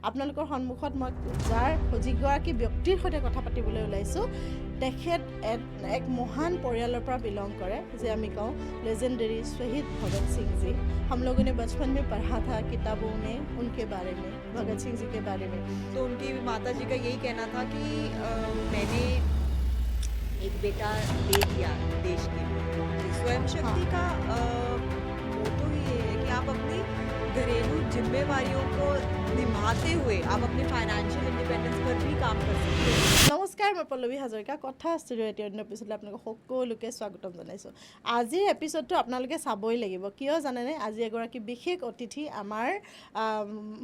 আপোনালোকৰ সন্মুখত মই যাৰ যিগৰাকী ব্যক্তিৰ সৈতে কথা পাতিবলৈ ওলাইছোঁ তেখেত এক মহান পৰিয়ালৰ পৰা বিলং কৰে যে আমি কওঁ लेजेंडरी शहीद भगत सिंह जी। हम लोगों ने बचपन में पढ़ा था किताबों में उनके बारे में, भगत सिंह जी के बारे में। तो उनकी माता जी का यही कहना था कि मैंने एक बेटा दे दिया देश के लिए। स्वयं शक्ति का मोटो ही ये है कि आप अपनी घरेलू जिम्मेवारियों को निभाते हुए आप अपने फाइनेंशियल इंडिपेंडेंस पर भी काम कर सकते हैं। নমস্কাৰ, মই পল্লৱী হাজৰিকা কথা ষ্টুডিঅ' এতিয়া অন্য এপিছডলৈ আপোনালোকক সকলোকে স্বাগতম জনাইছোঁ। আজিৰ এপিছডটো আপোনালোকে চাবই লাগিব, কিয় জানেনে? আজি এগৰাকী বিশেষ অতিথি আমাৰ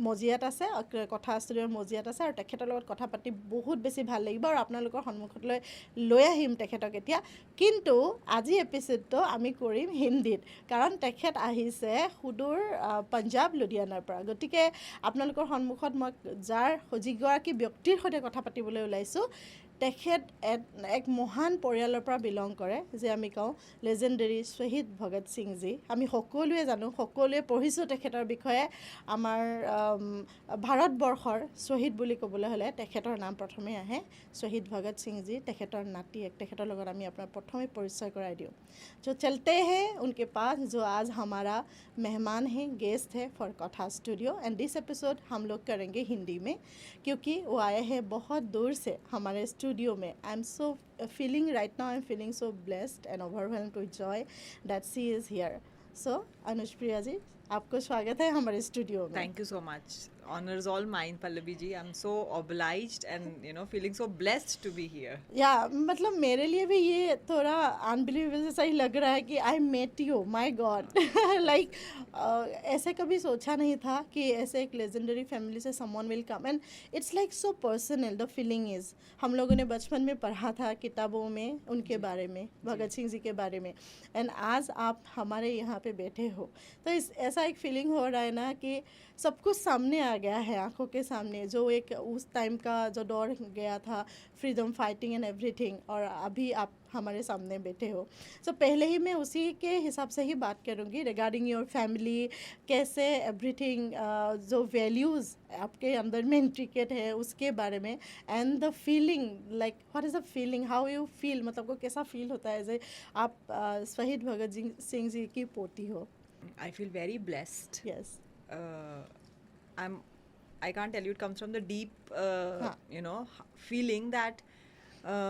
মজিয়াত আছে, কথা ষ্টুডিঅ'ৰ মজিয়াত আছে আৰু তেখেতৰ লগত কথা পাতি বহুত বেছি ভাল লাগিব আৰু আপোনালোকৰ সন্মুখলৈ লৈ আহিম তেখেতক এতিয়া। কিন্তু আজি এপিছডটো আমি কৰিম হিন্দীত, কাৰণ তেখেত আহিছে সুদূৰ পঞ্জাৱ লুধিয়ানাৰ পৰা। গতিকে আপোনালোকৰ সন্মুখত মই যাৰ যিগৰাকী ব্যক্তিৰ সৈতে কথা পাতিবলৈ ওলাইছোঁ তেখেত এক মহান পৰিয়ালৰ পৰা বিলং কৰে যে আমি কওঁ लेजेंडरी शहीद भगत सिंह जी। আমি সকলোৱে জানো, সকলোৱে পঢ়িছোঁ তেখেতৰ বিষয়ে। আমাৰ ভাৰতবৰ্ষৰ শ্বহীদ বুলি ক'বলৈ হ'লে তেখেতৰ নাম প্ৰথমে আহে, শ্বহীদ ভগত সিং जी। তেখেতৰ নাতিয়েক, তেখেতৰ লগত আমি আপোনাৰ প্ৰথমে পৰিচয় কৰাই দিওঁ। जो चलते हैं उनके पास, जो आज हमारा मेहमान है, गेस्ट है फॉर कथा स्टूडियो। एंड दिस एपिसोड हम लोग करेंगे हिंदी में क्योंकि वो आए हैं बहुत दूर से हमारे स्टूडियो में। आई am so feeling right now, I'm feeling so blessed and overwhelmed with joy that she is here. So अनुष्प्रिया जी, आपको स्वागत है हमारे स्टूडियो में। Thank you so much. Honor is all mine, Pallavi ji. I'm so obliged and feeling so blessed to be here. या मतलब मेरे लिए भी ये थोड़ा अनबिलीवेबल जैसा ही लग रहा है कि I met you, my god. Like ऐसे कभी सोचा नहीं था कि ऐसे एक लेजेंडरी फैमिली से someone will come and it's like so personal. The feeling is, हम लोगों ने बचपन में पढ़ा था किताबों में उनके बारे में, भगत सिंह जी के बारे में, एंड आज आप हमारे यहाँ पे बैठे हो तो ऐसा एक फीलिंग हो रहा है ना कि सब कुछ सामने आ गया है, आंखों के सामने। जो एक उस टाइम का जो दौर गया था, फ्रीडम फाइटिंग एंड एवरीथिंग, और अभी आप हमारे सामने बैठे हो। सो पहले ही मैं उसी के हिसाब से ही बात करूँगी रिगार्डिंग योर फैमिली, कैसे एवरीथिंग, जो वैल्यूज़ आपके अंदर में इंट्रिकेट है उसके बारे में, and the feeling, like what is the feeling, how you feel, मतलब को कैसा फील होता है जैसे आप शहीद भगत सिंह जी की पोती हो। I feel very blessed. Yes. I can't tell you, it comes from the deep feeling that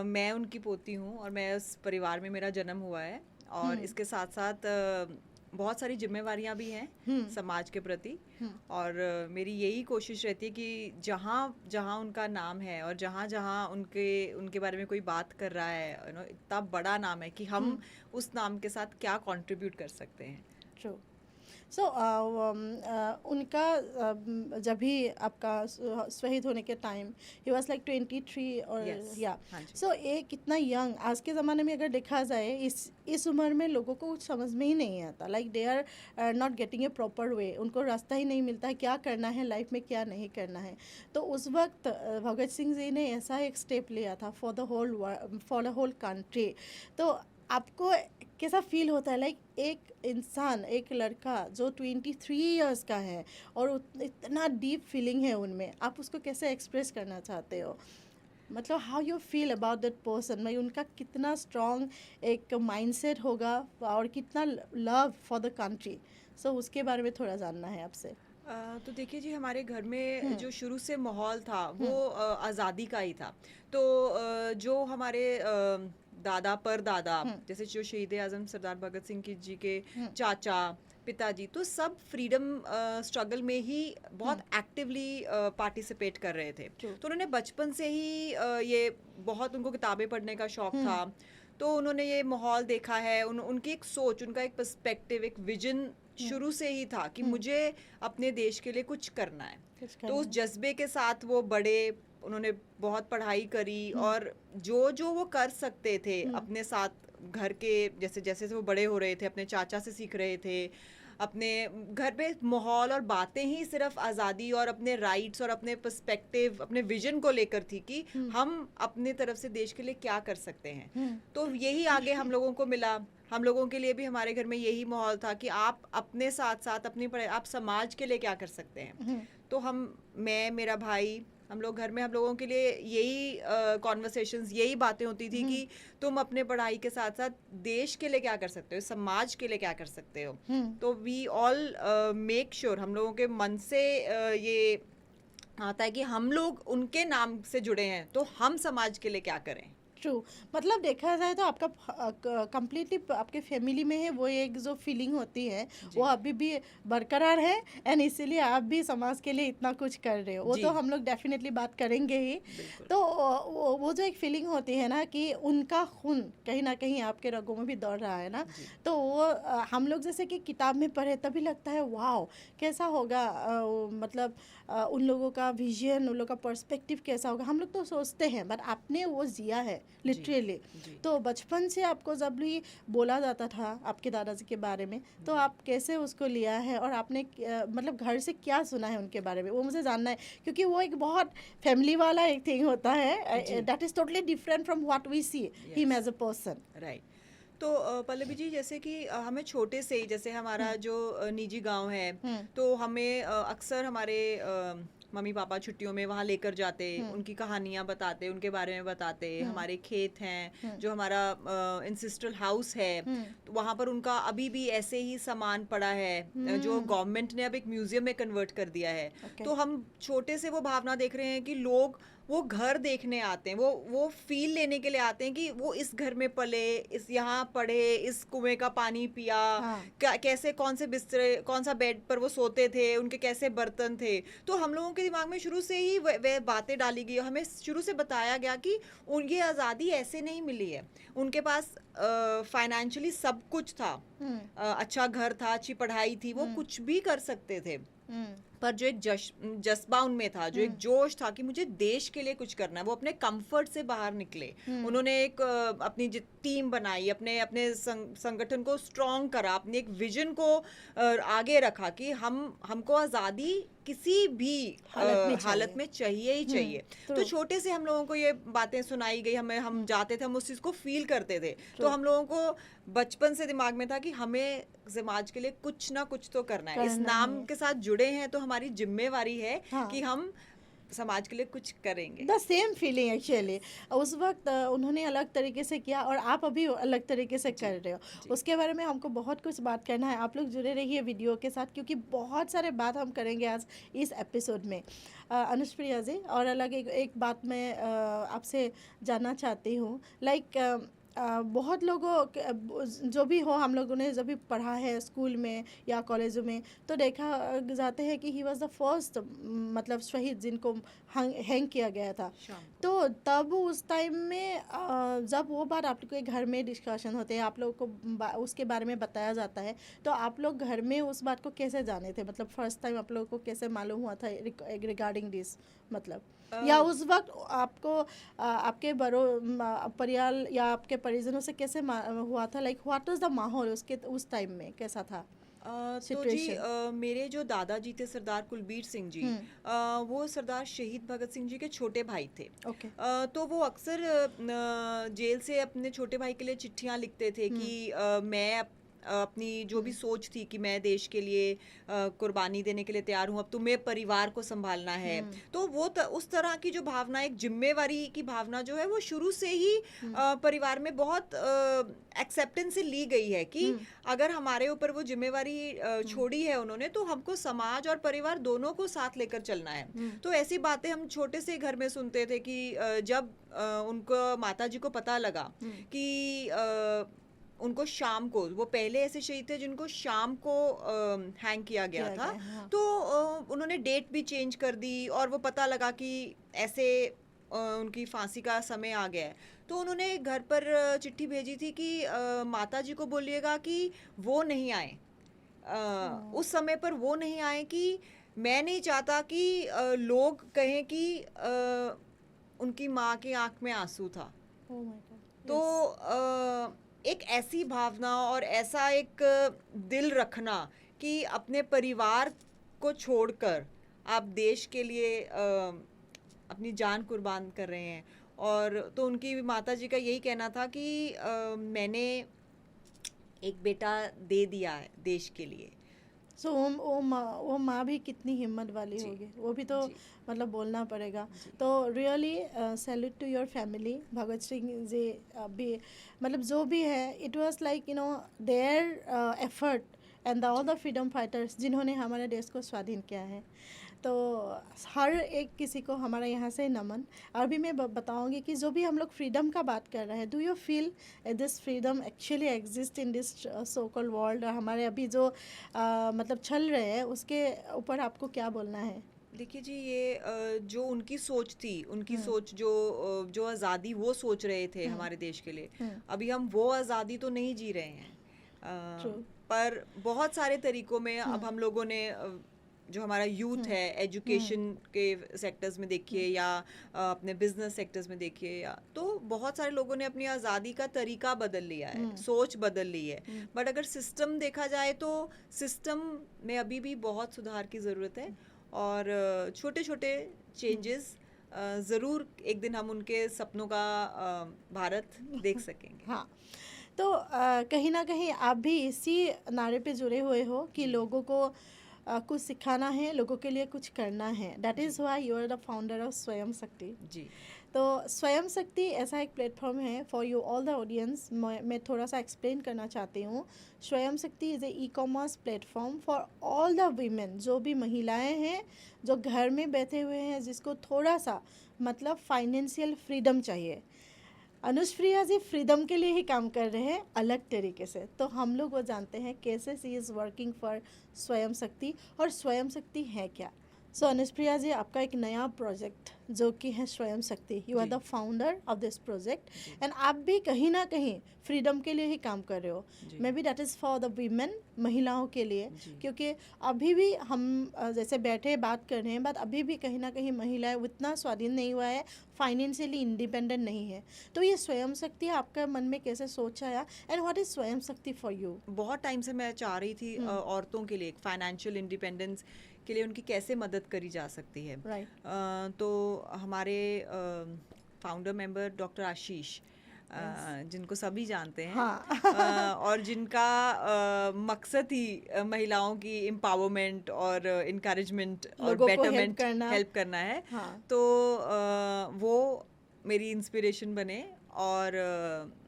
मैं उनकी पोती हूँ और मैं उस परिवार में मेरा जन्म हुआ है, और इसके साथ साथ बहुत सारी जिम्मेवारियाँ भी हैं समाज के प्रति, और मेरी यही कोशिश रहती है कि जहाँ जहाँ उनका नाम है और जहाँ जहाँ उनके बारे में कोई बात कर रहा है, इतना बड़ा नाम है कि हम उस नाम के साथ क्या कंट्रीब्यूट कर सकते हैं। ट्रू। सो उनका जब भी आपका शहीद होने के टाइम ही वॉज लाइक 23 और या सो ये कितना यंग, आज के ज़माने में अगर देखा जाए इस उम्र में लोगों को कुछ समझ में ही नहीं आता। Like they are not getting a proper way, उनको रास्ता ही नहीं मिलता है क्या करना है लाइफ में, क्या नहीं करना है। तो उस वक्त भगत सिंह जी ने ऐसा एक स्टेप लिया था फॉर द होल कंट्री। तो आपको कैसा फील होता है, लाइक एक इंसान, एक लड़का जो 23 इयर्स का है और इतना डीप फीलिंग है उनमें, आप उसको कैसे एक्सप्रेस करना चाहते हो? मतलब how you feel about that person, भाई उनका कितना स्ट्रॉन्ग एक माइंडसेट होगा और कितना लव फॉर द कंट्री। सो उसके बारे में थोड़ा जानना है आपसे। तो देखिए जी, हमारे घर में जो शुरू से माहौल था वो आज़ादी का ही था। तो जो हमारे दादा परदादा, जैसे जो शहीद आज़म सरदार भगत सिंह जी के चाचा, पिताजी, तो सब फ्रीडम स्ट्रगल में ही बहुत एक्टिवली पार्टिसिपेट कर रहे थे। तो उन्होंने बचपन से ही ये बहुत, उनको किताबें पढ़ने का शौक था, तो उन्होंने ये माहौल देखा है। उनकी एक सोच, उनका एक पर्सपेक्टिव, एक विजन शुरू से ही था कि मुझे अपने देश के लिए कुछ करना है। तो उस जज्बे के साथ वो बड़े, उन्होंने बहुत पढ़ाई करी, और जो वो कर सकते थे अपने साथ घर के, जैसे जैसे वो बड़े हो रहे थे अपने चाचा से सीख रहे थे, अपने घर पे माहौल और बातें ही सिर्फ आज़ादी और अपने राइट्स और अपने पर्सपेक्टिव, अपने विजन को लेकर थी कि हम अपने तरफ से देश के लिए क्या कर सकते हैं। तो यही आगे हम लोगों को मिला। हम लोगों के लिए भी हमारे घर में यही माहौल था कि आप अपने साथ साथ अपनी आप समाज के लिए क्या कर सकते हैं। तो मैं मेरा भाई, हम लोग घर में हम लोगों के लिए यही कॉन्वर्सेशंस, यही बातें होती थी कि तुम अपने पढ़ाई के साथ साथ देश के लिए क्या कर सकते हो, समाज के लिए क्या कर सकते हो। तो वी ऑल मेक श्योर, हम लोगों के मन से ये आता है कि हम लोग उनके नाम से जुड़े हैं, तो हम समाज के लिए क्या करें। ट्रू, मतलब देखा जाए तो आपका कंप्लीटली आपके फैमिली में है वो एक जो फीलिंग होती है वो अभी भी बरकरार है, एंड इसीलिए आप भी समाज के लिए इतना कुछ कर रहे हो। वो तो हम लोग डेफिनेटली बात करेंगे ही। तो वो जो एक फीलिंग होती है ना कि उनका खून कहीं ना कहीं आपके रगों में भी दौड़ रहा है ना, तो वो हम लोग जैसे कि किताब में पढ़े तभी लगता है वाओ कैसा होगा, मतलब उन लोगों का विजन, उन लोगों का पर्सपेक्टिव कैसा होगा, हम लोग तो सोचते हैं, बट आपने वो जिया है लिटरली। तो बचपन से आपको जब भी बोला जाता था आपके दादाजी के बारे में, तो आप कैसे उसको लिया है और आपने मतलब घर से क्या सुना है उनके बारे में, वो मुझे जानना है, क्योंकि वो एक बहुत फैमिली वाला एक थिंग होता है, that is totally different from what we see him as a person. Right. तो पल्लवी जी, जैसे कि हमें छोटे से ही, जैसे हमारा जो निजी गांव है, तो हमें अक्सर हमारे मम्मी पापा छुट्टियों में वहाँ लेकर जाते, उनकी कहानियाँ बताते, उनके बारे में बताते। हमारे खेत हैं, जो हमारा इंसिस्ट्रल हाउस है, तो वहाँ पर उनका अभी भी ऐसे ही सामान पड़ा है, जो गवर्नमेंट ने अब एक म्यूजियम में कन्वर्ट कर दिया है। तो हम छोटे से वो भावना देख रहे हैं कि लोग वो घर देखने आते हैं, वो फील लेने के लिए आते हैं कि वो इस घर में पले, इस यहाँ पढ़े, इस कुएं का पानी पिया, कैसे कौन से बिस्तरे, कौन सा बेड पर वो सोते थे, उनके कैसे बर्तन थे। तो हम लोगों के दिमाग में शुरू से ही वह बातें डाली गई, हमें शुरू से बताया गया कि उनकी आज़ादी ऐसे नहीं मिली है। उनके पास फाइनेंशियली सब कुछ था, अच्छा घर था, अच्छी पढ़ाई थी, वो कुछ भी कर सकते थे, पर जो एक जज्बा उनमें था, जो एक जोश था कि मुझे देश के लिए कुछ करना है, वो अपने कंफर्ट से बाहर निकले। उन्होंने एक अपनी टीम बनाई, अपने संगठन को स्ट्रॉन्ग करा, अपने एक विजन को आगे रखा कि हमको आज़ादी किसी भी हालत में चाहिए ही चाहिए। तो छोटे से हम लोगों को ये बातें सुनाई गई, हम जाते थे, हम उस चीज़ को फील करते थे। तो हम लोगों को बचपन से दिमाग में था कि हमें समाज के लिए कुछ ना कुछ तो करना है, इस नाम के साथ जुड़े हैं तो हमारी जिम्मेवारी है कि हम समाज के लिए कुछ करेंगे। द सेम फीलिंग एक्चुअली उस वक्त उन्होंने अलग तरीके से किया और आप अभी अलग तरीके से कर रहे हो, उसके बारे में हमको बहुत कुछ बात करना है। आप लोग जुड़े रहिए वीडियो के साथ, क्योंकि बहुत सारे बात हम करेंगे आज इस एपिसोड में। अनुष्प्रिया जी, और अलग एक बात मैं आपसे जानना चाहती हूँ, लाइक बहुत लोगों जो भी हो, हम लोगों ने जब भी पढ़ा है स्कूल में या कॉलेजों में, तो देखा जाते हैं कि ही वॉज द फर्स्ट मतलब शहीद जिनको हैंग किया गया था। तो तब उस टाइम में जब वो बात आप लोग के घर में डिस्कशन होते हैं, आप लोगों को उसके बारे में बताया जाता है, तो आप लोग घर में उस बात को कैसे जाने थे, मतलब फर्स्ट टाइम आप लोगों को कैसे मालूम हुआ था रिगार्डिंग दिस, मतलब या उस वक्त आपको आपके बड़ों परिवार या आपके परिजनों से कैसे हुआ था, लाइक व्हाट वाज द माहौल उसके उस टाइम में कैसा था? तो जी मेरे जो दादाजी थे सरदार कुलबीर सिंह जी, वो सरदार शहीद भगत सिंह जी के छोटे भाई थे। तो वो अक्सर जेल से अपने छोटे भाई के लिए चिट्ठियाँ लिखते थे कि मैं अपनी जो भी सोच थी कि मैं देश के लिए कुर्बानी देने के लिए तैयार हूँ, अब तुम्हें परिवार को संभालना है। तो वो उस तरह की जो भावना, एक जिम्मेवारी की भावना जो है, वो शुरू से ही परिवार में बहुत एक्सेप्टेंस से ली गई है कि अगर हमारे ऊपर वो जिम्मेवारी छोड़ी है उन्होंने, तो हमको समाज और परिवार दोनों को साथ लेकर चलना है। तो ऐसी बातें हम छोटे से घर में सुनते थे कि जब उनको माता जी को पता लगा कि उनको शाम को, वो पहले ऐसे शहीद थे जिनको शाम को हैंग किया गया था, तो उन्होंने डेट भी चेंज कर दी और वो पता लगा कि ऐसे उनकी फांसी का समय आ गया है। तो उन्होंने घर पर चिट्ठी भेजी थी कि माता जी को बोलिएगा कि वो नहीं आए, उस समय पर वो नहीं आए, कि मैं नहीं चाहता कि लोग कहें कि उनकी माँ की आंख में आंसू था। तो एक ऐसी भावना और ऐसा एक दिल रखना कि अपने परिवार को छोड़कर आप देश के लिए अपनी जान कुर्बान कर रहे हैं, और तो उनकी माता जी का यही कहना था कि मैंने एक बेटा दे दिया है देश के लिए। सो वो माँ भी कितनी हिम्मत वाली जी होगी, वो भी तो जी मतलब बोलना पड़ेगा। जी तो really salute to your family. Bhagat Singh ji भी मतलब जो भी है, it was like their effort and all जी द फ्रीडम फाइटर्स जिन्होंने हमारे देश को स्वाधीन किया है। तो हर एक किसी को हमारा यहाँ से नमन। अभी मैं बताऊँगी कि जो भी हम लोग फ्रीडम का बात कर रहे हैं, do you feel this freedom actually exist in this so called world, और हमारे अभी जो मतलब चल रहे हैं उसके ऊपर आपको क्या बोलना है? देखिए जी, ये जो उनकी सोच थी, उनकी हम्म, सोच जो आज़ादी वो सोच रहे थे हम्म, हमारे देश के लिए, हम्म, अभी हम वो आज़ादी तो नहीं जी रहे हैं। ट्रू। पर बहुत सारे तरीकों में अब हम्म, हम लोगों ने जो हमारा यूथ हम्म, है, हम्म, एजुकेशन के सेक्टर्स में देखिए हम्म, या अपने बिजनेस सेक्टर्स में देखिए, या तो बहुत सारे लोगों ने अपनी आज़ादी का तरीका बदल लिया है, हम्म, सोच बदल ली है। हम्म, बट अगर सिस्टम देखा जाए तो सिस्टम में अभी भी बहुत सुधार की ज़रूरत है, और छोटे छोटे हम्म, चेंजेस ज़रूर एक दिन हम उनके सपनों का भारत देख सकेंगे। हाँ। तो कहीं ना कहीं आप भी इसी नारे पे जुड़े हुए हो कि जी लोगों को कुछ सिखाना है, लोगों के लिए कुछ करना है। दैट जी is why you are the founder of Swayam Shakti. जी तो स्वयं शक्ति ऐसा एक प्लेटफॉर्म है for you all the audience. मैं थोड़ा सा एक्सप्लेन करना चाहती हूँ। स्वयं Shakti is a e commerce platform for all the women, जो भी महिलाएं हैं जो घर में बैठे हुए हैं, जिसको थोड़ा सा मतलब फाइनेंशियल फ्रीडम चाहिए। अनुप्रिया जी फ्रीडम के लिए ही काम कर रहे हैं अलग तरीके से। तो हम लोग वो जानते हैं कैसे सी इज़ वर्किंग फॉर स्वयं शक्ति, और स्वयं शक्ति है क्या। सो अनुप्रिया जी, आपका एक नया प्रोजेक्ट जो कि है स्वयं शक्ति, यू आर जी the founder of this project, जी एंड आप भी कहीं ना कहीं फ्रीडम के लिए ही काम कर रहे हो। जी maybe that is for the women, महिलाओं के लिए। जी क्योंकि अभी भी हम जैसे बैठे बात कर रहे हैं, बट अभी भी कहीं ना कहीं महिलाएं उतना स्वाधीन नहीं हुआ है, फाइनेंशियली इंडिपेंडेंट नहीं है। तो ये स्वयं शक्ति आपका मन में कैसे सोच आया, एंड व्हाट इज स्वयं शक्ति फॉर यू? बहुत टाइम से मैं चाह रही थी औरतों के लिए फाइनेंशियल इंडिपेंडेंस के लिए उनकी कैसे मदद करी जा सकती है। राइट। तो हमारे फाउंडर मेंबर डॉक्टर आशीष, जिनको सभी जानते हैं, हाँ। और जिनका मकसद ही महिलाओं की एम्पावरमेंट और इनकरेजमेंट और लोगों को हेल्प बेटरमेंट, करना। हेल्प करना है। हाँ। तो वो मेरी इंस्पिरेशन बने, और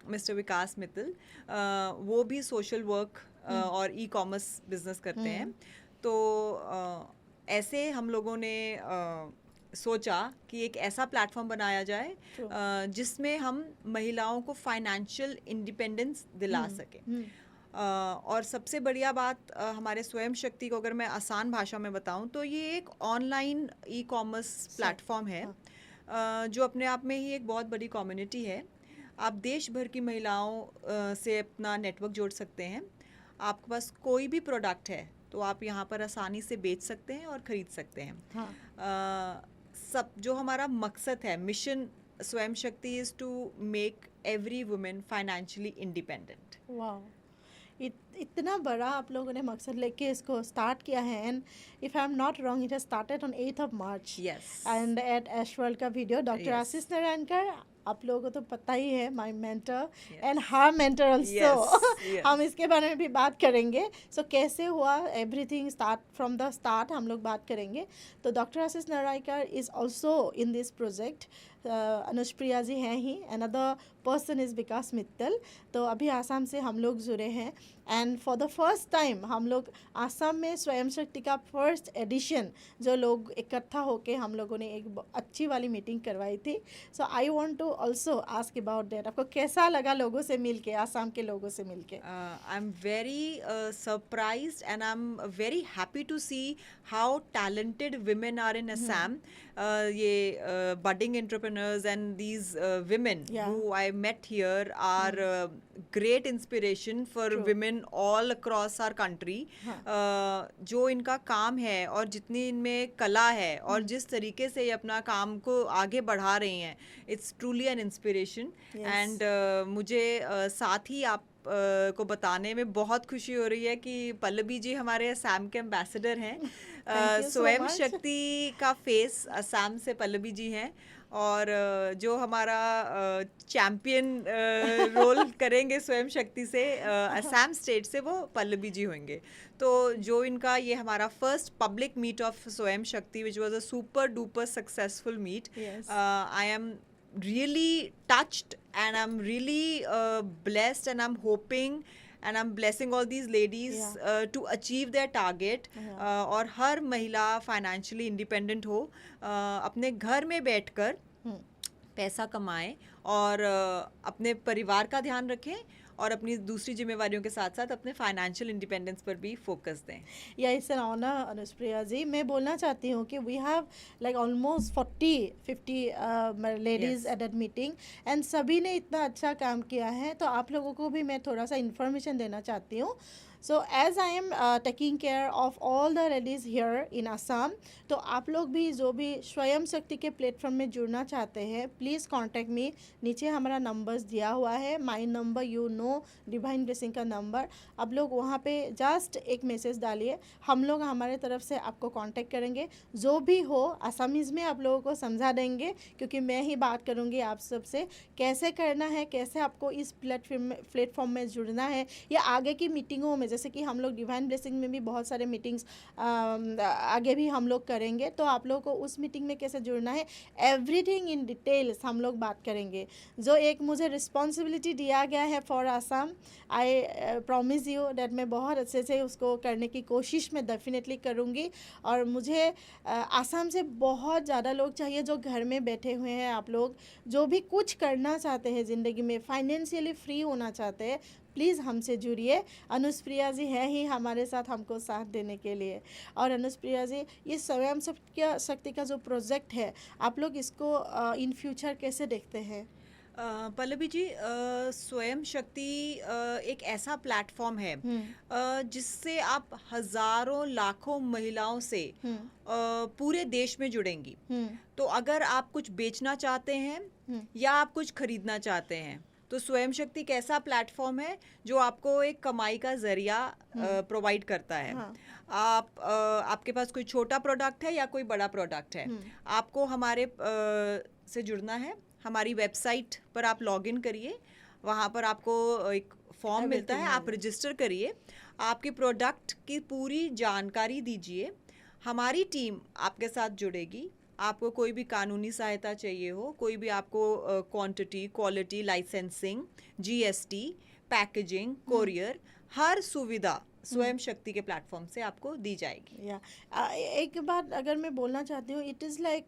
मिस्टर विकास मित्तल, वो भी सोशल वर्क और ई कॉमर्स बिजनेस करते हैं। तो ऐसे हम लोगों ने सोचा कि एक ऐसा प्लेटफॉर्म बनाया जाए ट्रू। जिसमें हम महिलाओं को फाइनेंशियल इंडिपेंडेंस दिला सकें। और सबसे बढ़िया बात, हमारे स्वयं शक्ति को अगर मैं आसान भाषा में बताऊं तो ये एक ऑनलाइन ई कॉमर्स प्लेटफॉर्म है, जो अपने आप में ही एक बहुत बड़ी कम्युनिटी है। आप देश भर की महिलाओं से अपना नेटवर्क जोड़ सकते हैं। आपके पास कोई भी प्रोडक्ट है तो आप यहाँ पर आसानी से बेच सकते हैं और ख़रीद सकते हैं। हाँ। सब जो हमारा मकसद है, mission Swayam Shakti is to make every women financially independent. वाह, इतना बड़ा आप लोगों ने मकसद लेके इसको स्टार्ट किया है। And if I am not wrong, it has started on 8th of March, yes and at Ash World का video doctor yes Ashish Narayankar, आप लोगों को तो पता ही है, my mentor and yes her mentor also. Yes हम इसके बारे में भी बात करेंगे। सो कैसे हुआ everything, start from the start हम लोग बात करेंगे। तो doctor Ashish Narayankar is also in this project. Anupriya ji हैं ही, another person is Vikas Mittal. तो अभी आसाम से हम लोग जुड़े हैं, and for the first time हम लोग आसाम में स्वयं शक्ति का फर्स्ट एडिशन जो लोग इकट्ठा होके हम लोगों ने एक अच्छी वाली मीटिंग करवाई थी। So I want to also ask about that. आपको कैसा लगा लोगों से मिलके, आसाम के लोगों से मिलके? I am very surprised and I'm very happy to see how talented women are in Assam. ये budding entrepreneurs and these women Yeah. who I met here are great inspiration for True. women all across our country. जो इनका काम है और जितनी इनमें कला है और जिस तरीके से ये अपना काम को आगे बढ़ा रही हैं, it's truly an inspiration. Yes. And मुझे साथ ही आप को बताने में बहुत खुशी हो रही है कि पल्लवी जी हमारे असम के एम्बेसडर हैं। Thank you so स्वयं much. शक्ति का फेस असम से पल्लवी जी हैं, और जो हमारा चैंपियन रोल करेंगे स्वयं शक्ति से असम स्टेट से, वो पल्लवी जी होंगे। तो जो इनका ये हमारा first public meet of Swayam Shakti which was a super duper successful meet. Yes. I am really touched, and I'm really blessed, and I'm hoping and I'm blessing all these ladies to achieve their target, और हर महिला financially independent हो, अपने घर में बैठकर पैसा कमाएं और अपने परिवार का ध्यान रखें और अपनी दूसरी जिम्मेवारियों के साथ साथ अपने फाइनेंशियल इंडिपेंडेंस पर भी फोकस दें। Yeah it's an honour Anupriya ji. मैं बोलना चाहती हूँ कि we have like almost 40-50 ladies at that meeting, and सभी ने इतना अच्छा काम किया है। तो आप लोगों को भी मैं थोड़ा सा इन्फॉर्मेशन देना चाहती हूँ। So as I am taking care of all the ladies here in Assam, तो आप लोग भी जो भी स्वयं शक्ति के प्लेटफॉर्म में जुड़ना चाहते हैं, प्लीज़ कॉन्टैक्ट मी। नीचे हमारा नंबर्स दिया हुआ है, my number, you know, divine blessing का नंबर। आप लोग वहाँ पे जस्ट एक मैसेज डालिए, हम लोग हमारे तरफ से आपको कांटेक्ट करेंगे। जो भी हो असमीज़ में आप लोगों को समझा देंगे, क्योंकि मैं ही बात करूँगी आप सबसे कैसे करना है, कैसे आपको इस प्लेटफॉर्म में जुड़ना है, या आगे की मीटिंगों में, जैसे कि हम लोग डिवाइन ब्लेसिंग में भी बहुत सारे मीटिंग्स आगे भी हम लोग करेंगे। तो आप लोगों को उस मीटिंग में कैसे जुड़ना है, एवरीथिंग इन डिटेल्स हम लोग बात करेंगे। जो एक मुझे रिस्पॉन्सिबिलिटी दिया गया है for Assam, I promise you that मैं बहुत अच्छे से उसको करने की कोशिश मैं डेफिनेटली करूँगी। और मुझे असम से बहुत ज़्यादा लोग चाहिए जो घर में बैठे हुए हैं। आप लोग जो भी कुछ करना चाहते हैं ज़िंदगी में, फाइनेंशियली फ्री होना चाहते हैं, प्लीज़ हमसे जुड़िए। अनुप्रिया जी है ही हमारे साथ हमको साथ देने के लिए। और अनुप्रिया जी, ये स्वयं शक्ति का जो प्रोजेक्ट है, आप लोग इसको इन फ्यूचर कैसे देखते हैं? पल्लवी जी, स्वयं शक्ति एक ऐसा प्लेटफॉर्म है जिससे आप हजारों लाखों महिलाओं से पूरे देश में जुड़ेंगी। तो अगर आप कुछ बेचना चाहते हैं या आप कुछ खरीदना चाहते हैं, तो स्वयं शक्ति एक ऐसा प्लेटफॉर्म है जो आपको एक कमाई का जरिया प्रोवाइड करता है। आपके पास कोई छोटा प्रोडक्ट है या कोई बड़ा प्रोडक्ट है, आपको हमारे से जुड़ना है। हमारी वेबसाइट पर आप लॉगिन करिए, वहाँ पर आपको एक फॉर्म मिलता है, आप रजिस्टर करिए, आपके प्रोडक्ट की पूरी जानकारी दीजिए, हमारी टीम आपके साथ जुड़ेगी। आपको कोई भी कानूनी सहायता चाहिए हो, कोई भी आपको quantity, quality, licensing, GST, packaging, courier, हर सुविधा स्वयं शक्ति के प्लेटफॉर्म से आपको दी जाएगी। या एक बात अगर मैं बोलना चाहती हूँ, it is like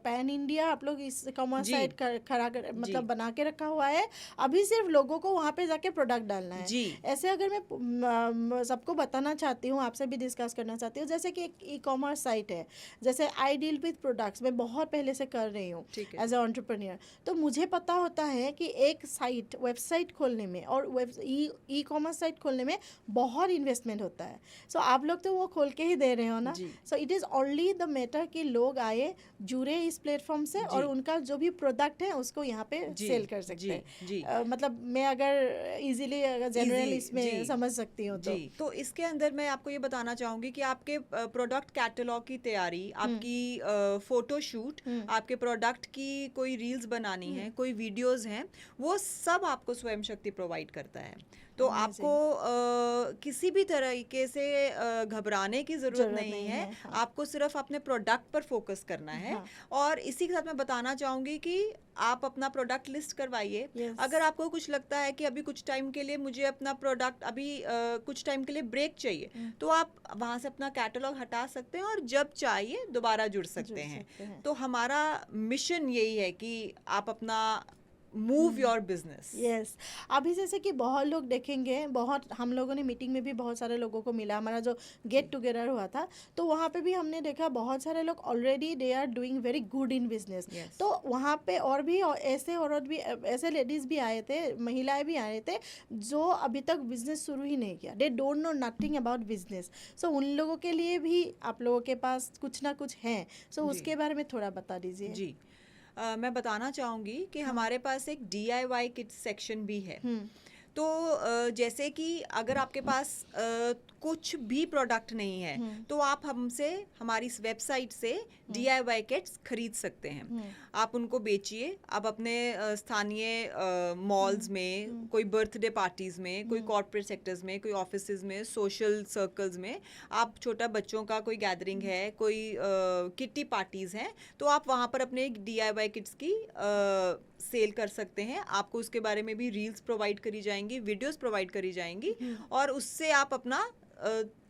pan India आप लोग इस कॉमर्स साइट खड़ा कर मतलब बना के रखा हुआ है। अभी सिर्फ लोगों को वहाँ पे जाके प्रोडक्ट डालना है जी। ऐसे अगर मैं सबको बताना चाहती हूँ, आपसे भी डिस्कस करना चाहती हूँ, जैसे कि एक ई कॉमर्स साइट है, जैसे आई डील विद प्रोडक्ट्स, मैं बहुत पहले से कर रही हूँ एज ए एंटरप्रेन्योर। तो मुझे पता होता है कि एक साइट, वेबसाइट खोलने में और ई कॉमर्स साइट खोलने में बहुत इन्वेस्टमेंट होता है। सो आप लोग तो वो खोल के ही दे रहे हो ना। So it is only the matter कि लोग आए, जुड़े इस प्लेटफॉर्म से और उनका जो भी प्रोडक्ट है उसको यहाँ पे सेल कर सकते हैं। मतलब मैं अगर इजीली जनरल इसमें समझ सकती हूँ तो इसके अंदर मैं आपको ये बताना चाहूँगी कि आपके प्रोडक्ट कैटलॉग की तैयारी, आपकी फोटो शूट, आपके प्रोडक्ट की कोई रील्स बनानी है, कोई वीडियोस हैं, वो सब आपको स्वयं शक्ति प्रोवाइड करता है। तो आपको किसी भी तरीके से घबराने की ज़रूरत नहीं है। आपको सिर्फ अपने प्रोडक्ट पर फोकस करना है। और इसी के साथ मैं बताना चाहूँगी कि आप अपना प्रोडक्ट लिस्ट करवाइए। अगर आपको कुछ लगता है कि अभी कुछ टाइम के लिए मुझे अपना प्रोडक्ट अभी कुछ टाइम के लिए ब्रेक चाहिए, तो आप वहाँ से अपना कैटलॉग हटा सकते हैं और जब चाहिए दोबारा जुड़ सकते हैं। तो हमारा मिशन यही है कि आप अपना मूव योर बिजनेस। यस, अभी जैसे कि बहुत लोग देखेंगे, बहुत हम लोगों ने मीटिंग में भी बहुत सारे लोगों को मिला, हमारा जो गेट टुगेदर हुआ था, तो वहाँ पे भी हमने देखा बहुत सारे लोग already they are doing very good in business. तो वहाँ पे और भी ऐसे औरत भी, ऐसे लेडीज़ भी आए थे, महिलाएं भी आए थे जो अभी तक बिजनेस शुरू ही नहीं किया, they don't know nothing about business. So उन लोगों के लिए भी आप लोगों के पास कुछ ना कुछ है, सो उसके बारे में थोड़ा बता दीजिए। जी, मैं बताना चाहूँगी कि हमारे पास एक DIY किट सेक्शन भी है। तो जैसे कि अगर आपके पास कुछ भी प्रोडक्ट नहीं है तो आप हमसे हमारी इस वेबसाइट से DIY किट्स खरीद सकते हैं। आप उनको बेचिए। आप अपने स्थानीय मॉल्स में, कोई बर्थडे पार्टीज में, कोई कॉर्पोरेट सेक्टर्स में, कोई ऑफिसेज में, सोशल सर्कल्स में, आप छोटा बच्चों का कोई गैदरिंग है, कोई किट्टी पार्टीज हैं, तो आप वहाँ पर अपने DIY किट्स की सेल कर सकते हैं। आपको उसके बारे में भी रील्स प्रोवाइड करी जाएंगी, वीडियोस प्रोवाइड करी जाएंगी और उससे आप अपना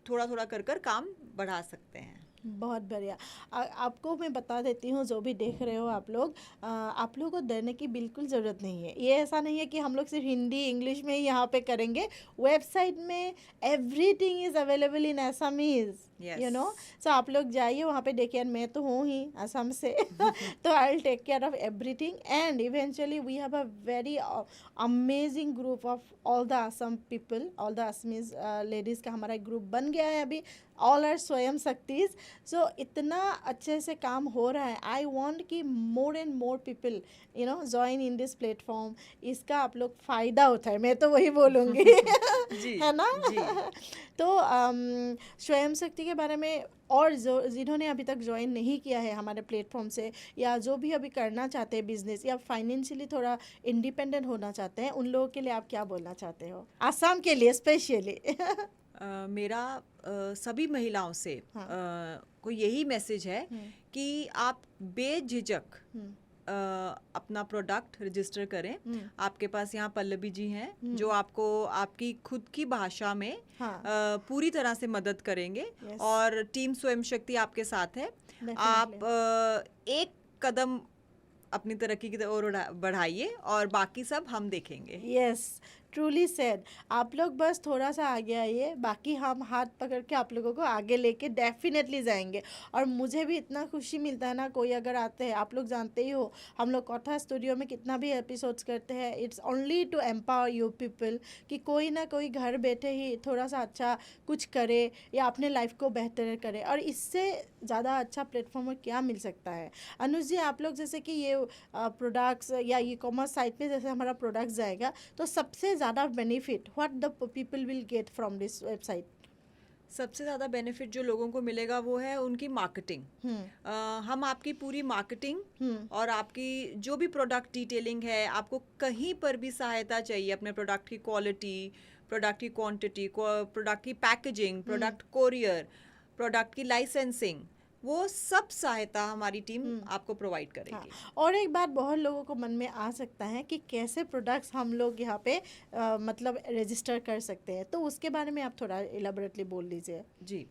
थोड़ा थोड़ा कर कर काम बढ़ा सकते हैं। बहुत बढ़िया। आपको मैं बता देती हूँ, जो भी देख रहे हो आप लोग, आप लोगों को डरने की बिल्कुल ज़रूरत नहीं है। ये ऐसा नहीं है कि हम लोग सिर्फ हिंदी इंग्लिश में ही यहाँ पे करेंगे। वेबसाइट में everything is available in Assamese, you know. So आप लोग जाइए वहाँ पे, देखिए मैं तो हूँ ही असम से तो I will take care of everything and eventually we have a very amazing group of all the Assam people, all the Assamese ladies का हमारा एक ग्रुप बन गया है अभी, ऑल आर स्वयं शक्तिज। सो इतना अच्छे से काम हो रहा है। आई वॉन्ट कि more and more people you know join in this platform. इसका आप लोग फ़ायदा उठाए, मैं तो वही बोलूँगी है ना तो स्वयं शक्ति के बारे में और जो जिन्होंने अभी तक ज्वाइन नहीं किया है हमारे प्लेटफॉर्म से, या जो भी अभी करना चाहते हैं बिजनेस या फाइनेंशियली थोड़ा इंडिपेंडेंट होना चाहते हैं, उन लोगों के लिए आप क्या बोलना चाहते हो, आसाम के लिए स्पेशली? मेरा सभी महिलाओं से को यही मैसेज है कि आप बेझिझक अपना प्रोडक्ट रजिस्टर करें। आपके पास यहाँ पल्लवी जी हैं जो आपको आपकी खुद की भाषा में पूरी तरह से मदद करेंगे और टीम स्वयं शक्ति आपके साथ है। आप एक कदम अपनी तरक्की की ओर बढ़ाइए और बाकी सब हम देखेंगे। Yes, truly said. आप लोग बस थोड़ा सा आगे आइए, बाकी हम हाथ पकड़ के आप लोगों को आगे लेके डेफिनेटली जाएंगे। और मुझे भी इतना खुशी मिलता है ना, कोई अगर आते हैं, आप लोग जानते ही हो हम लोग कथा स्टूडियो में कितना भी एपिसोड्स करते हैं, it's only to empower you people, कि कोई ना कोई घर बैठे ही थोड़ा सा अच्छा कुछ करे या अपने लाइफ को बेहतर करे। और इससे ज़्यादा अच्छा प्लेटफॉर्म में क्या मिल सकता है। अनुज जी, आप लोग जैसे कि ये प्रोडक्ट्स या ई-कॉमर्स साइट पे जैसे हमारा प्रोडक्ट्स जाएगा, तो सबसे ज़्यादा benefit what the people will get from this website? सबसे ज़्यादा बेनिफिट जो लोगों को मिलेगा वो है उनकी मार्केटिंग। हम आपकी पूरी मार्केटिंग और आपकी जो भी प्रोडक्ट डिटेलिंग है, आपको कहीं पर भी सहायता चाहिए अपने प्रोडक्ट की क्वालिटी, प्रोडक्ट की क्वांटिटी, प्रोडक्ट की पैकेजिंग, प्रोडक्ट कोरियर, प्रोडक्ट की लाइसेंसिंग, वो सब सहायता हमारी टीम आपको प्रोवाइड करेगी। और एक बात बहुत लोगों को मन में आ सकता है कि कैसे प्रोडक्ट्स हम लोग यहाँ पे मतलब रजिस्टर कर सकते हैं, तो उसके बारे में आप थोड़ा इलाबोरेटली बोल लीजिए। जी,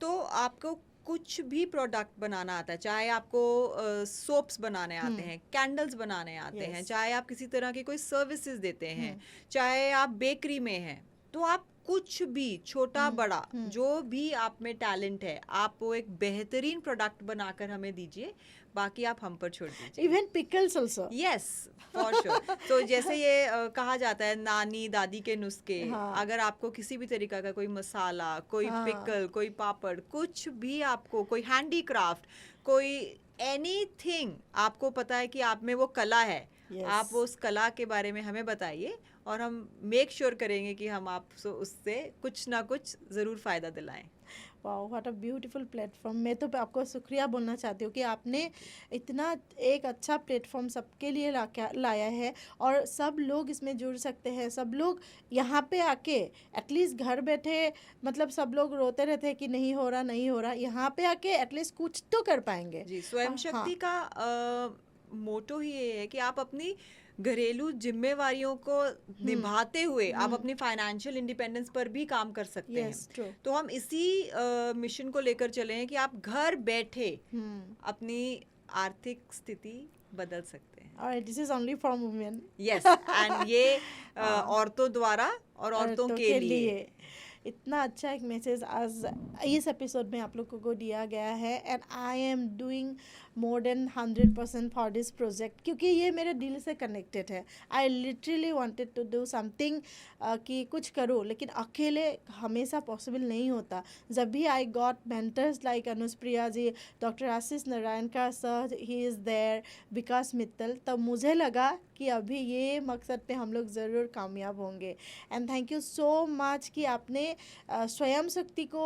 तो आपको कुछ भी प्रोडक्ट बनाना आता है, चाहे आपको सोप्स बनाने आते हैं, कैंडल्स बनाने आते हैं, चाहे आप किसी तरह की कोई सर्विसेज देते हैं, चाहे आप बेकरी में हैं, तो आप कुछ भी छोटा बड़ा जो भी आप में टैलेंट है, आप वो एक बेहतरीन प्रोडक्ट बनाकर हमें दीजिए, बाकी आप हम पर छोड़ दीजिए। Even pickles also. Yes, for sure. तो जैसे ये कहा जाता है नानी दादी के नुस्खे, अगर आपको किसी भी तरीका का कोई मसाला, कोई पिकल, कोई पापड़, कुछ भी आपको, कोई हैंडीक्राफ्ट, कोई एनीथिंग आपको पता है कि आप में वो कला है, आप वो उस कला के बारे में हमें बताइए और हम मेक श्योर करेंगे कि हम आपको उससे कुछ ना कुछ ज़रूर फ़ायदा दिलाएं। Wow, what a beautiful platform. मैं तो आपको शुक्रिया बोलना चाहती हूँ कि आपने इतना एक अच्छा प्लेटफॉर्म सबके लिए लाया है और सब लोग इसमें जुड़ सकते हैं। सब लोग यहाँ पे आके एटलीस्ट घर बैठे, मतलब सब लोग रोते रहते हैं कि नहीं हो रहा नहीं हो रहा, यहाँ पे आके एटलीस्ट कुछ तो कर पाएंगे। जी, स्वयं शक्ति का मोटो ही ये है कि आप अपनी घरेलू जिम्मेवारियों को निभाते हुए आप अपनी फाइनेंशियल इंडिपेंडेंस पर भी काम कर सकते हैं। तो हम इसी मिशन को लेकर चले हैं कि आप घर बैठे अपनी आर्थिक स्थिति बदल सकते हैं। और this is only for women. Yes, and ये औरतों द्वारा और औरतों के लिए। इतना अच्छा एक मैसेज आज इस एपिसोड में आप लोगों को दिया गया है and I am doing more than 100% for this project, क्योंकि ये मेरे दिल से कनेक्टेड है. I literally wanted to do something कि कुछ करूँ, लेकिन अकेले हमेशा पॉसिबल नहीं होता. जब भी I got mentors like Anupriya ji, doctor Ashish Narayankar sir, he is there, Vikas Mittal, तब मुझे लगा कि अभी ये मकसद पे हम लोग ज़रूर कामयाब होंगे. And thank you so much कि आपने स्वयं शक्ति को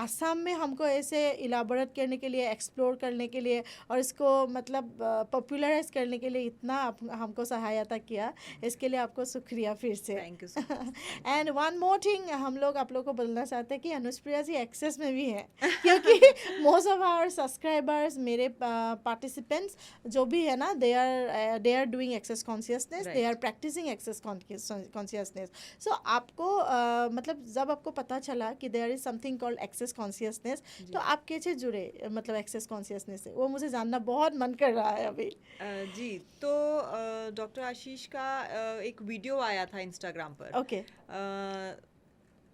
आसाम में हमको ऐसे इलाबोरेट करने के लिए, एक्सप्लोर करने के लिए और इसको मतलब पॉपुलराइज करने के लिए इतना हमको सहायता किया. इसके लिए आपको शुक्रिया फिर से. Thank you so much. And one more thing, हम लोग आप लोग को बोलना चाहते हैं कि अनुप्रिया जी एक्सेस में भी है, क्योंकि मोस्ट ऑफ आवर सब्सक्राइबर्स, मेरे पार्टिसिपेंट्स जो भी है ना, they are doing access consciousness, they are practicing access consciousness. So आपको मतलब जब आपको पता चला कि there is something called access consciousness, तो आप कैसे जुड़े मतलब एक्सेस कॉन्शियसनेस से? वो मुझे जानना बहुत मन कर रहा है अभी. जी, तो डॉक्टर आशीष का एक वीडियो आया था इंस्टाग्राम पर. Okay.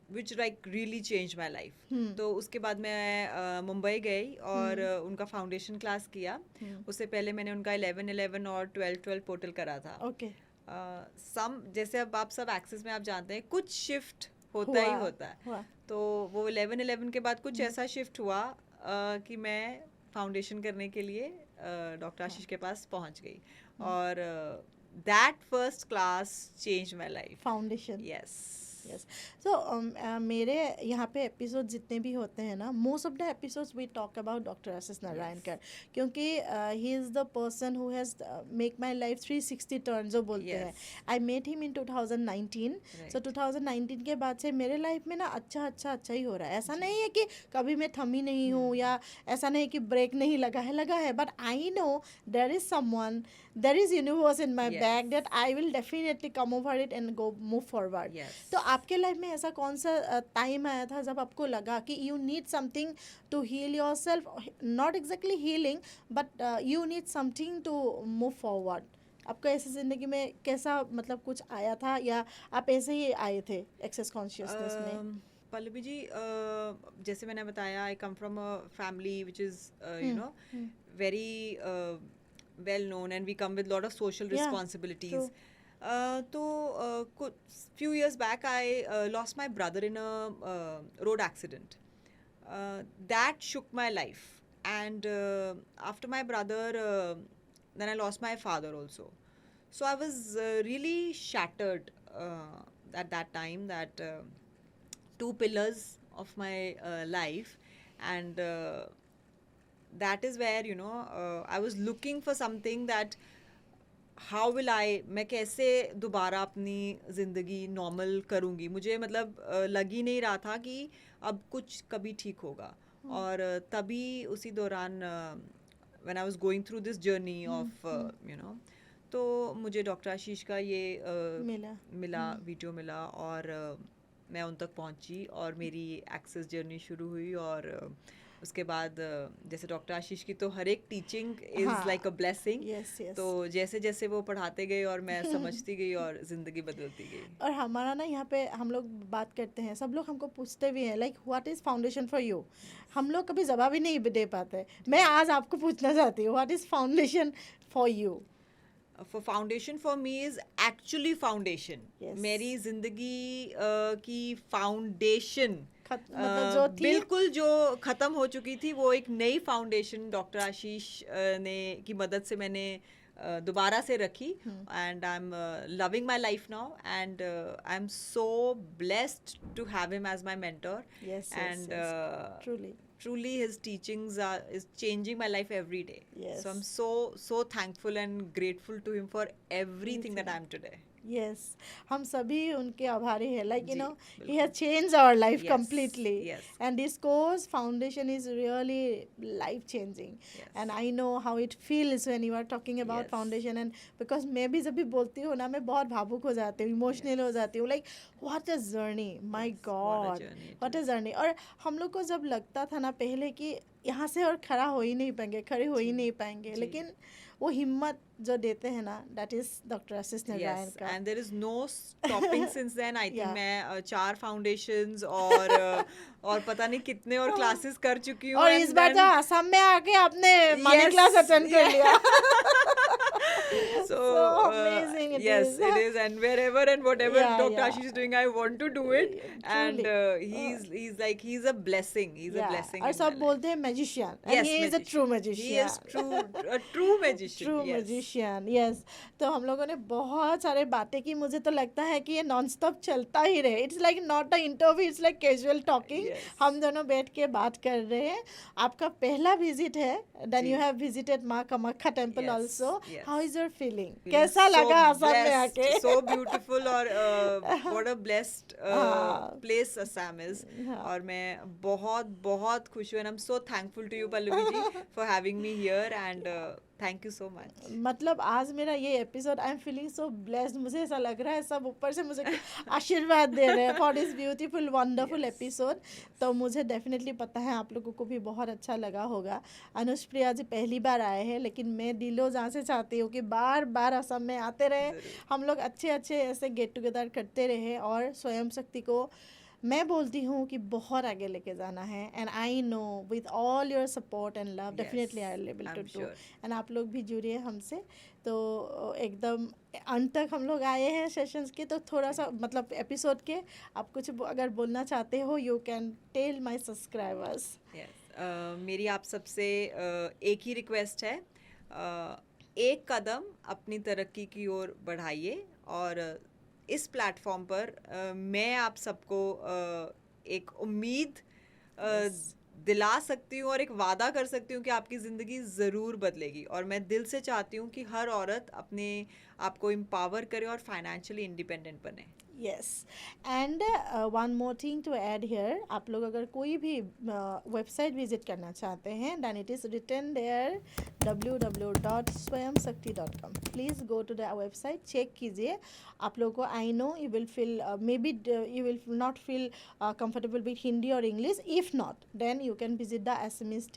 Which like really change my life. तो उसके बाद मैं मुंबई गई और उनका फाउंडेशन क्लास किया. उससे पहले मैंने उनका 11-11 और 12-12 पोर्टल करा था. ओके. सम जैसे अब आप सब एक्सेस में आप जानते हैं कुछ शिफ्ट होता ही होता है. तो वो 11-11 के बाद कुछ ऐसा शिफ्ट हुआ कि मैं फाउंडेशन करने के लिए डॉक्टर आशीष के पास पहुंच गई. और that first class change my life. Foundation. Yes. Yes. So मेरे यहाँ पे एपिसोड जितने भी होते हैं ना, most of the episodes we talk about doctor Ashish Narayankar, क्योंकि he is the person who has make my life 360 turn जो बोलते हैं. I met him in 2019. सो 2019 के बाद से मेरे लाइफ में ना अच्छा ही हो रहा है. ऐसा नहीं है कि कभी मैं थमी नहीं हूँ, या ऐसा नहीं कि ब्रेक नहीं लगा है, but I know there is someone, there is universe in my back that I will definitely come over it and go move forward. तो आपके लाइफ में ऐसा कौन सा टाइम आया था जब आपको लगा कि you need something to heal yourself, not exactly healing, but you need something to move forward? आपको ऐसे ज़िंदगी में कैसा मतलब कुछ आया था, या आप ऐसे ही आए थे एक्सेस कॉन्शियसनेस में? पल्लवी जी, जैसे मैंने बताया, I come from a family which is you know very well known, and we come with a lot of social responsibilities. तो few years back I lost my brother in a road accident. That shook my life, and after my brother then I lost my father also. So I was really shattered at that time, that two pillars of my life, and that is where I was looking for something, that how will मैं कैसे दोबारा अपनी ज़िंदगी normal करूँगी. मुझे मतलब लग ही नहीं रहा था कि अब कुछ कभी ठीक होगा. और तभी उसी दौरान when I was going through this journey of तो मुझे डॉक्टर आशीष का ये मिला वीडियो मिला, और मैं उन तक पहुँची और मेरी एक्सेस जर्नी शुरू हुई. और उसके बाद जैसे डॉक्टर आशीष की तो हर एक teaching is like a blessing. तो जैसे जैसे वो पढ़ाते गए और मैं समझती गई और ज़िंदगी बदलती गई. और हमारा ना यहाँ पे हम लोग बात करते हैं, सब लोग हमको पूछते भी हैं like what is foundation for you. हम लोग कभी जवाब ही नहीं दे पाते. मैं आज आपको पूछना चाहती हूँ, what is foundation for you? For foundation for me is actually foundation. मेरी ज़िंदगी की फाउंडेशन मतलब जो थी, बिल्कुल जो ख़त्म हो चुकी थी, वो एक नई फाउंडेशन डॉक्टर आशीष ने की मदद से मैंने दोबारा से रखी. And I am loving my life now, and I am so blessed to have him as my mentor. And truly his teachings is changing my life every day. So I'm so thankful and grateful to him for everything that I am today. Yes, हम सभी उनके आभारी हैं. Like he has changed our life completely. And this course foundation is really life changing. And I know how it feels when you are talking about foundation. And because मैं भी जब भी बोलती हूँ ना, मैं बहुत भावुक हो जाती हूँ, इमोशनल हो जाती हूँ. Like what a journey, my God, what a journey. और हम लोग को जब लगता था ना पहले कि यहाँ से और खड़े हो ही नहीं पाएंगे, लेकिन वो हिम्मत जो देते हैं ना, that is doctor Ashish Narayan Yes, का. and there is no stopping since then. I think Yeah. मैं 4 foundations और पता नहीं कितने और classes कर चुकी हूँ. और and इस बार तो then आसाम में आके आपने मनी Yes, क्लास अटेंड कर लिया. so So amazing it yes, is. it is, and wherever and whatever Yeah, Dr. yeah. Ashish is doing, I want to do it, and Truly. he's like he's a blessing. He's a Yeah. blessing और in my सब life. बोलते हैं magician, and Yes, he is a true magician. He is magician. a true magician. True Yes. Magician, yes. तो हम लोगों ने बहुत सारे बातें की. मुझे तो लगता है कि ये नॉन स्टॉप चलता ही रहे. It's like not a interview, it's like casual talking. Yes. हम दोनों बैठ के बात कर रहे हैं. आपका पहला विजिट है, देन जी. यू हैव विजिटेड माँ Kamakhya temple Yes, also. yes. How is your feeling? Feeling कैसा so लगा आसाम में blessed, आके? so beautiful, और what a blessed हाँ. place Assam is. हाँ. और मैं बहुत बहुत खुश हूँ, and I'm so thankful to you Pallavi ji for having me here, and thank you so much. मतलब आज मेरा ये episode, I am feeling so blessed. मुझे ऐसा लग रहा है सब ऊपर से मुझे आशीर्वाद दे रहे हैं for this beautiful wonderful Yes. Episode. तो मुझे डेफिनेटली पता है आप लोगों को भी बहुत अच्छा लगा होगा. अनुष्प्रिया जी पहली बार आए हैं, लेकिन मैं दिलो जान से चाहती हूँ कि बार बार असम में आते रहे, जरूर. हम लोग अच्छे अच्छे ऐसे गेट टुगेदर करते रहे, और स्वयं शक्ति को मैं बोलती हूँ कि बहुत आगे लेके जाना है. And I know with all your support and love definitely I will able to I'm do. sure. And आप लोग भी जुड़िए हमसे. तो एकदम अंत तक हम लोग आए हैं सेशंस के. तो थोड़ा सा मतलब एपिसोड के आप कुछ अगर बोलना चाहते हो, you can tell my subscribers. Yes. मेरी आप सबसे एक ही रिक्वेस्ट है, एक कदम अपनी तरक्की की ओर बढ़ाइए, और इस प्लेटफॉर्म पर मैं आप सबको एक उम्मीद दिला सकती हूँ और एक वादा कर सकती हूँ कि आपकी ज़िंदगी ज़रूर बदलेगी. और मैं दिल से चाहती हूँ कि हर औरत अपने आप को एम्पावर करे और फाइनेंशियली इंडिपेंडेंट बने. Yes. And one more thing to add here, आप लोग अगर कोई भी वेबसाइट विजिट करना चाहते हैं, then it is written there www.swayamshakti.com. Please go to the website, check कीजिए. आप लोगों को I know you will feel maybe you will not feel comfortable with Hindi और English. If not, then you can visit the SMS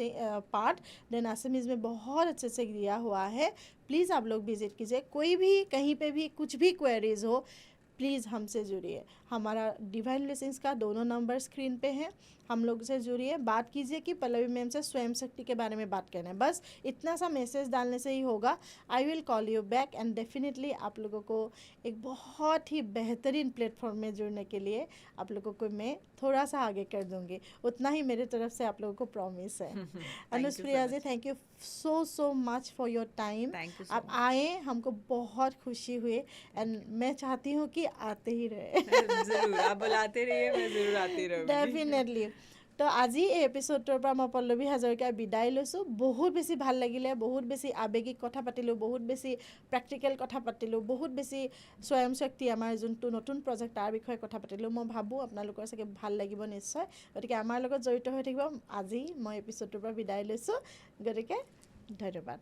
part. Then SMS में बहुत अच्छे से दिया हुआ है. प्लीज़ आप लोग विजिट कीजिए. कोई भी कहीं पे भी कुछ भी क्वेरीज हो, प्लीज़ हमसे जुड़िए. हमारा डिवाइन ब्लेसिंग्स का दोनों नंबर स्क्रीन पे हैं. हम लोग से जुड़िए, बात कीजिए कि पल्लवी मैम से स्वयं शक्ति के बारे में बात करना है. बस इतना सा मैसेज डालने से ही होगा. I will call you back, and definitely आप लोगों को एक बहुत ही बेहतरीन प्लेटफॉर्म में जुड़ने के लिए आप लोगों को मैं थोड़ा सा आगे कर दूंगी. उतना ही मेरे तरफ से आप लोगों को प्रॉमिस है. Anupriya ji, thank you so much for your time. Thank you so आप much. आए, हमको बहुत खुशी हुई, एंड मैं चाहती हूँ कि आते ही रहे. जरूर आप बुलाते रहिए, मैं जरूर आती रहूँगी. ডেফিনেটলি. তো আজি এই এপিচডটোৰ পৰা মই পল্লৱী হাজৰিকাই বিদায় লৈছোঁ. বহুত বেছি ভাল লাগিলে, বহুত বেছি আৱেগিক কথা পাতিলোঁ, বহুত বেছি প্ৰেক্টিকেল কথা পাতিলোঁ, বহুত বেছি স্বয়ং শক্তি আমাৰ যোনটো নতুন প্ৰজেক্ট তাৰ বিষয়ে কথা পাতিলোঁ. মই ভাবোঁ আপোনালোকৰ চাগে ভাল লাগিব নিশ্চয়. গতিকে আমাৰ লগত জড়িত হৈ থাকিব. আজি মই এপিচডটোৰ পৰা বিদায় লৈছোঁ. গতিকে ধন্যবাদ.